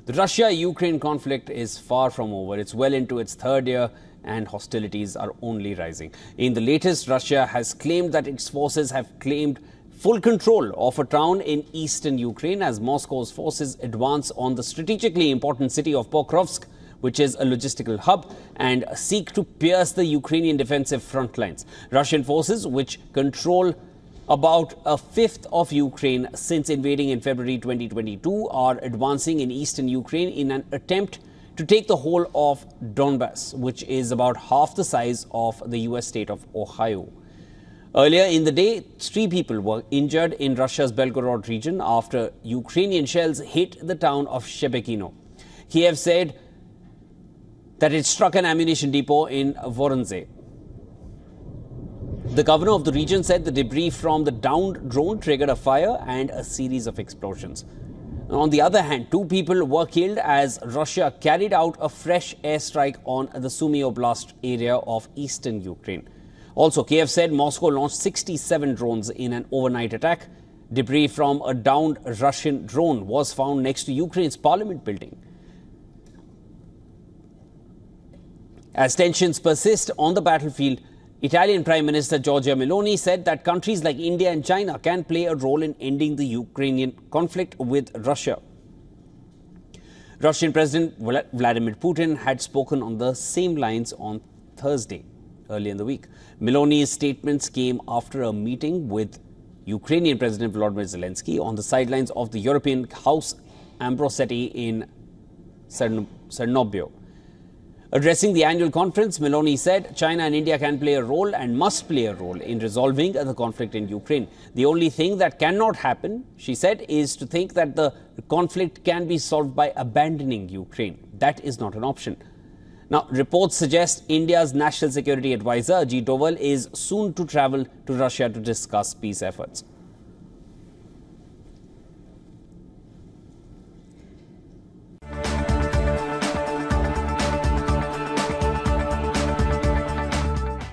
The Russia-Ukraine conflict is far from over. It's well into its third year and hostilities are only rising. In the latest, Russia has claimed that its forces have claimed full control of a town in eastern Ukraine as Moscow's forces advance on the strategically important city of Pokrovsk, which is a logistical hub, and seek to pierce the Ukrainian defensive front lines. Russian forces, which control about a fifth of Ukraine since invading in February 2022, are advancing in eastern Ukraine in an attempt to take the whole of Donbass, which is about half the size of the US state of Ohio. Earlier in the day, 3 people were injured in Russia's Belgorod region after Ukrainian shells hit the town of Shebekino. Kyiv said that it struck an ammunition depot in Voronezh. The governor of the region said the debris from the downed drone triggered a fire and a series of explosions. On the other hand, 2 people were killed as Russia carried out a fresh airstrike on the Sumy Oblast area of eastern Ukraine. Also, Kyiv said Moscow launched 67 drones in an overnight attack. Debris from a downed Russian drone was found next to Ukraine's parliament building. As tensions persist on the battlefield, Italian Prime Minister Giorgia Meloni said that countries like India and China can play a role in ending the Ukrainian conflict with Russia. Russian President Vladimir Putin had spoken on the same lines on Thursday, early in the week. Meloni's statements came after a meeting with Ukrainian President Volodymyr Zelensky on the sidelines of the European House Ambrosetti in Cernobio. Addressing the annual conference, Meloni said China and India can play a role and must play a role in resolving the conflict in Ukraine. The only thing that cannot happen, she said, is to think that the conflict can be solved by abandoning Ukraine. That is not an option. Now, reports suggest India's National Security Advisor Ajit Doval is soon to travel to Russia to discuss peace efforts.